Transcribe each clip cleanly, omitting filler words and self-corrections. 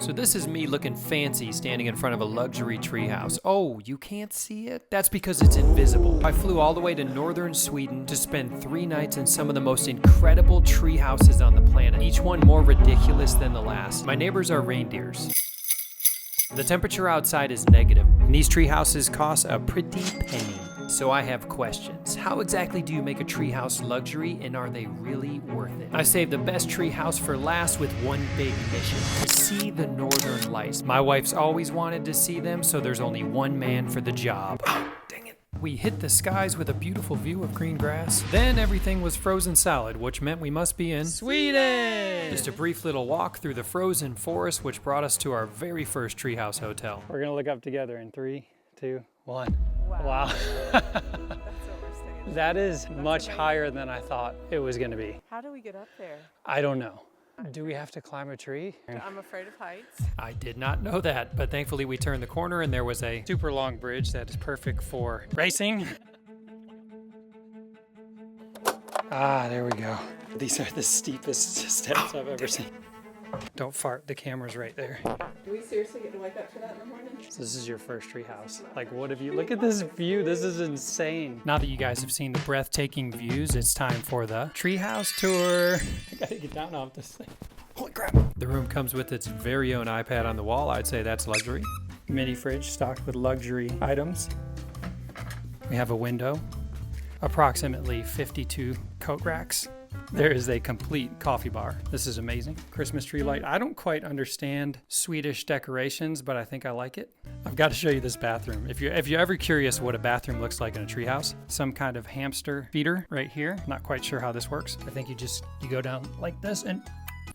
So this is me looking fancy standing in front of a luxury treehouse. Oh, you can't see it? That's because it's invisible. I flew all the way to northern Sweden to spend 3 nights in some of the most incredible tree houses on the planet, each one more ridiculous than the last. My neighbors are reindeers. The temperature outside is negative, and these tree houses cost a pretty penny. So I have questions. How exactly do you make a treehouse luxury, and are they really worth it? I saved the best treehouse for last with one big mission: to see the northern lights. My wife's always wanted to see them, so there's only one man for the job. Oh, dang it. We hit the skies with a beautiful view of green grass. Then everything was frozen solid, which meant we must be in Sweden! Just a brief little walk through the frozen forest, which brought us to our very first treehouse hotel. We're gonna look up together in 3, 2, 1. Wow. That's overstated. That is much higher than I thought it was gonna be. How do we get up there? I don't know. Do we have to climb a tree? I'm afraid of heights. I did not know that, but thankfully we turned the corner and there was a Super long bridge that is perfect for racing. Ah, there we go. These are the steepest steps I've ever seen. Don't fart, the camera's right there. Do we seriously get to wake up to that in the morning? So this is your first tree house. Like, what have you, look at this view, this is insane. Now that you guys have seen the breathtaking views, it's time for the treehouse tour. I gotta get down off this thing. Holy crap. The room comes with its very own iPad on the wall. I'd say that's luxury. Mini fridge stocked with luxury items. We have a window, approximately 52 coat racks. There is a complete coffee bar. This is amazing. Christmas tree light. I don't quite understand Swedish decorations, but I think I like it. I've got to show you this bathroom. If you're ever curious what a bathroom looks like in a treehouse, some kind of hamster feeder right here. Not quite sure how this works. I think you go down like this, and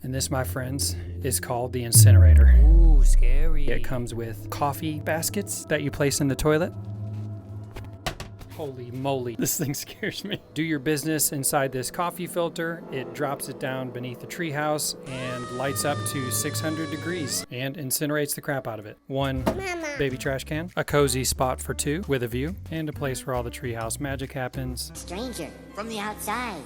this, my friends, is called the incinerator. Ooh, scary. It comes with coffee baskets that you place in the toilet. Holy moly, this thing scares me. Do your business inside this coffee filter. It drops it down beneath the treehouse and lights up to 600 degrees and incinerates the crap out of it. One baby trash can, a cozy spot for 2 with a view, and a place where all the treehouse magic happens. Stranger from the outside.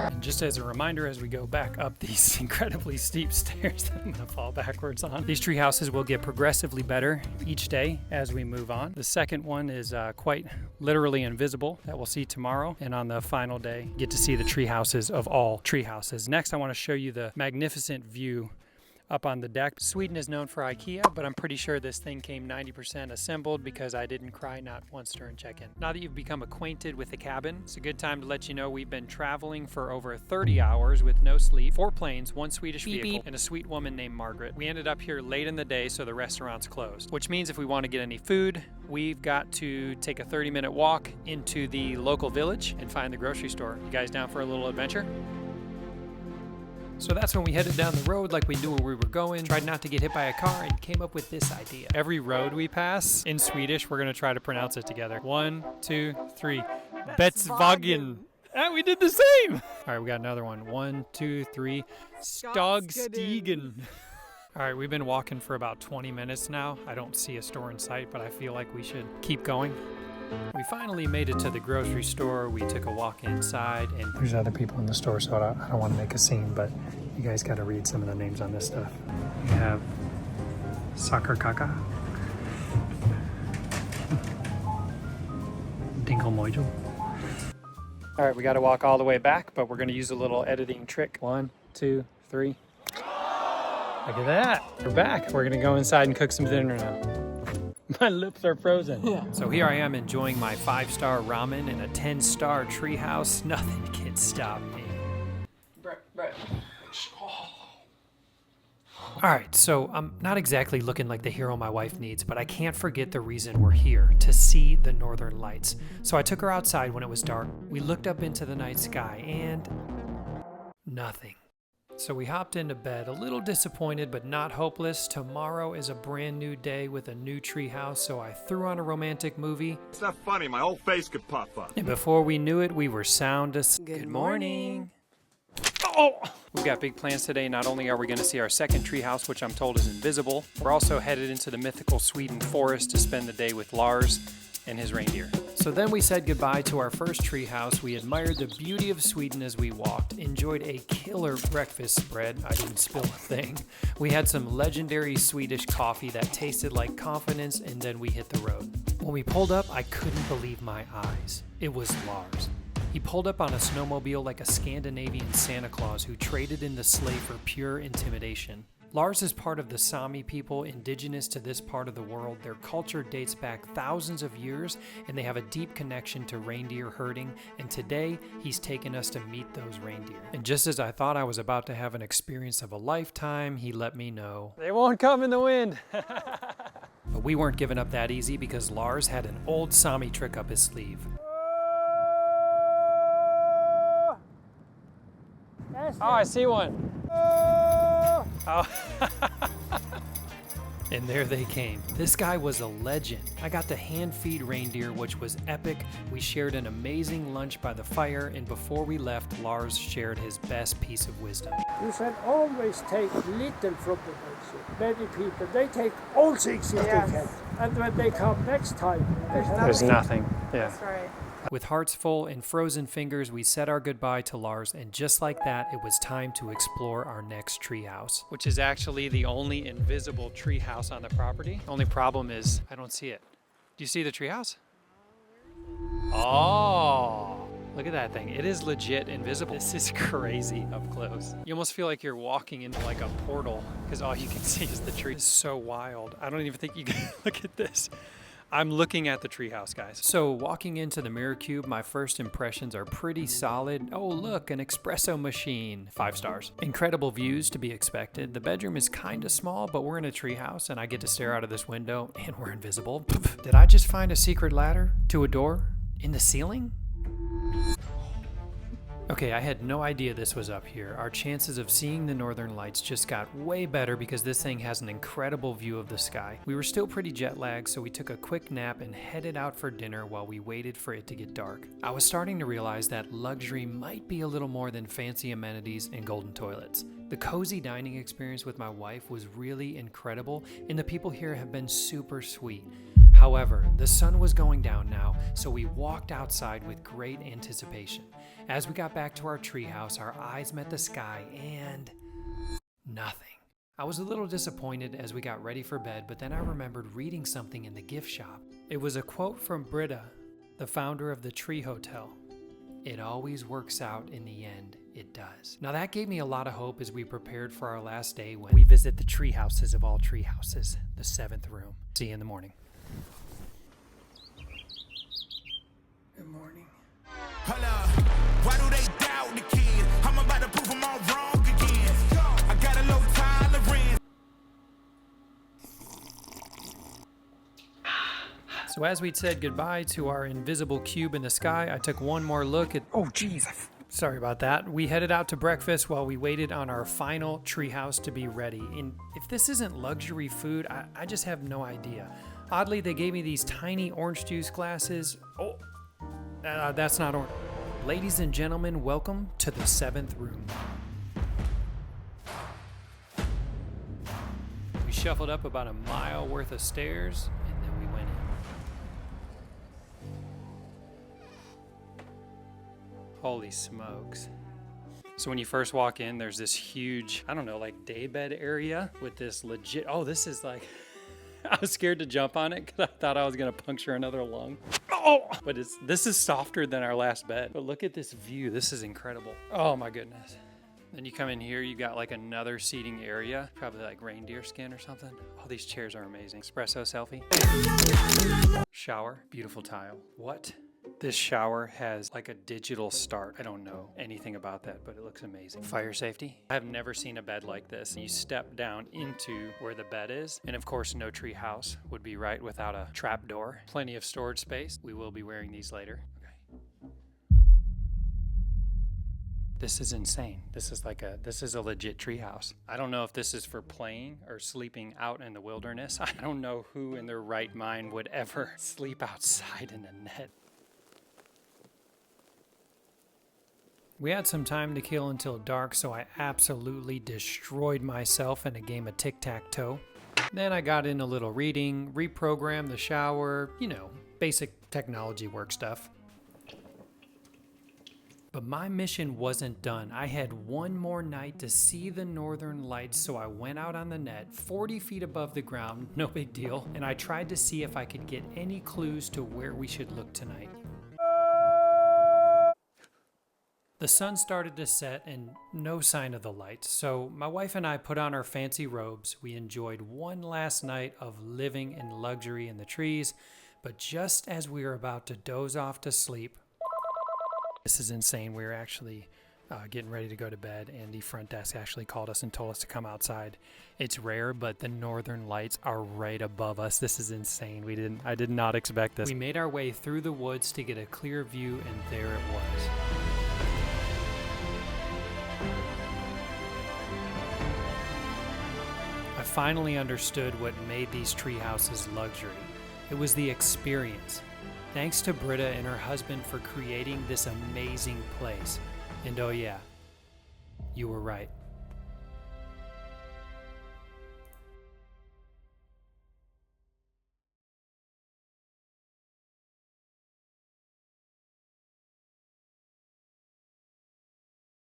And just as a reminder, as we go back up these incredibly steep stairs that I'm gonna fall backwards on, these tree houses will get progressively better each day as we move on. The second one is quite literally invisible, that we'll see tomorrow. And on the final day, get to see the tree houses of all tree houses. Next, I wanna show you the magnificent view up on the deck. Sweden is known for IKEA, but I'm pretty sure this thing came 90% assembled because I didn't cry not once during check-in. Now that you've become acquainted with the cabin, it's a good time to let you know we've been traveling for over 30 hours with no sleep, 4 planes, 1 Swedish vehicle, and a sweet woman named Margaret. We ended up here late in the day, so the restaurant's closed, which means if we want to get any food, we've got to take a 30-minute walk into the local village and find the grocery store. You guys down for a little adventure? So that's when we headed down the road like we knew where we were going, tried not to get hit by a car, and came up with this idea. Every road we pass, in Swedish, we're gonna try to pronounce it together. 1, 2, 3. Betsvagen. Ah, we did the same! All right, we got another one. 1, 2, 3. Stogstigen. All right, we've been walking for about 20 minutes now. I don't see a store in sight, but I feel like we should keep going. We finally made it to the grocery store. We took a walk inside, and there's other people in the store, so I don't want to make a scene, but you guys got to read some of the names on this stuff. We have Soccer Kaka, Dingle Mojo. All right, we got to walk all the way back, but we're going to use a little editing trick. 1, 2, 3. Look at that. We're back. We're going to go inside and cook some dinner now. My lips are frozen. Yeah. So here I am enjoying my 5-star ramen in a 10-star treehouse. Nothing can stop me. All right, so I'm not exactly looking like the hero my wife needs, but I can't forget the reason we're here, to see the northern lights. So I took her outside when it was dark. We looked up into the night sky and nothing. So we hopped into bed, a little disappointed, but not hopeless. Tomorrow is a brand new day with a new treehouse, so I threw on a romantic movie. It's not funny, my whole face could pop up. And before we knew it, we were sound asleep. Good morning. Oh! We've got big plans today. Not only are we going to see our second treehouse, which I'm told is invisible, we're also headed into the mythical Sweden forest to spend the day with Lars. and his reindeer. So then we said goodbye to our first treehouse. We admired the beauty of Sweden as we walked, enjoyed a killer breakfast spread. I didn't spill a thing. We had some legendary Swedish coffee that tasted like confidence, and then we hit the road. When we pulled up, I couldn't believe my eyes. It was Lars. He pulled up on a snowmobile like a Scandinavian Santa Claus who traded in the sleigh for pure intimidation. Lars is part of the Sami people indigenous to this part of the world. Their culture dates back thousands of years, and they have a deep connection to reindeer herding, and today he's taken us to meet those reindeer. And just as I thought I was about to have an experience of a lifetime, he let me know They won't come in the wind. But we weren't giving up that easy because Lars had an old Sami trick up his sleeve. Oh, I see one. Oh. And there they came. This guy was a legend. I got to hand feed reindeer, which was epic. We shared an amazing lunch by the fire, and before we left, Lars shared his best piece of wisdom. You should always take little from the nature. Many people, they take all things if they can. And when they come next time, There's nothing. Yeah. That's right. With hearts full and frozen fingers, we said our goodbye to Lars, and just like that, it was time to explore our next treehouse. Which is actually the only invisible treehouse on the property. Only problem is I don't see it. Do you see the treehouse? Oh, look at that thing. It is legit invisible. This is crazy up close. You almost feel like you're walking into like a portal because all you can see is the tree. It's so wild. I don't even think you can look at this. I'm looking at the treehouse, guys. So walking into the mirror cube, my first impressions are pretty solid. Oh look, an espresso machine. 5 stars. Incredible views to be expected. The bedroom is kind of small, but we're in a treehouse and I get to stare out of this window and we're invisible. Did I just find a secret ladder to a door in the ceiling? Okay, I had no idea this was up here. Our chances of seeing the northern lights just got way better because this thing has an incredible view of the sky. We were still pretty jet lagged, so we took a quick nap and headed out for dinner while we waited for it to get dark. I was starting to realize that luxury might be a little more than fancy amenities and golden toilets. The cozy dining experience with my wife was really incredible, and the people here have been super sweet. However, the sun was going down now, so we walked outside with great anticipation. As we got back to our treehouse, our eyes met the sky and nothing. I was a little disappointed as we got ready for bed, but then I remembered reading something in the gift shop. It was a quote from Britta, the founder of the TreeHotel. It always works out in the end, it does. Now that gave me a lot of hope as we prepared for our last day when we visit the treehouses of all treehouses, the 7th room. See you in the morning. Good morning. Hold up, why do they doubt the kid? I'm about to prove them all wrong again. I got a low tolerance. So as we'd said goodbye to our invisible cube in the sky, I took one more look at... Oh, jeez. Sorry about that. We headed out to breakfast while we waited on our final treehouse to be ready. And if this isn't luxury food, I just have no idea. Oddly, they gave me these tiny orange juice glasses. Oh, that's not orange. Ladies and gentlemen, welcome to the 7th room. We shuffled up about a mile worth of stairs, and then we went in. Holy smokes. So when you first walk in, there's this huge, I don't know, like daybed area with this legit, oh, this is like, I was scared to jump on it because I thought I was gonna puncture another lung. Oh, but this is softer than our last bed. But look at this view, this is incredible. Oh my goodness. Then you come in here, you got like another seating area, probably like reindeer skin or something. Oh, these chairs are amazing. Espresso selfie. Shower, beautiful tile. What? This shower has like a digital start. I don't know anything about that, but it looks amazing. Fire safety. I've never seen a bed like this. You step down into where the bed is, and of course no tree house would be right without a trap door. Plenty of storage space. We will be wearing these later. Okay. This is insane. This is a legit tree house. I don't know if this is for playing or sleeping out in the wilderness. I don't know who in their right mind would ever sleep outside in a net. We had some time to kill until dark, so I absolutely destroyed myself in a game of tic-tac-toe. Then I got in a little reading, reprogrammed the shower, you know, basic technology work stuff. But my mission wasn't done. I had one more night to see the northern lights, so I went out on the net, 40 feet above the ground, no big deal, and I tried to see if I could get any clues to where we should look tonight. The sun started to set and no sign of the lights, so my wife and I put on our fancy robes. We enjoyed one last night of living in luxury in the trees, but just as we were about to doze off to sleep, this is insane. We were actually getting ready to go to bed, and the front desk actually called us and told us to come outside. It's rare, but the northern lights are right above us. This is insane. I did not expect this. We made our way through the woods to get a clear view, and there it was. I finally understood what made these tree houses luxury. It was the experience. Thanks to Britta and her husband for creating this amazing place. And oh yeah, you were right.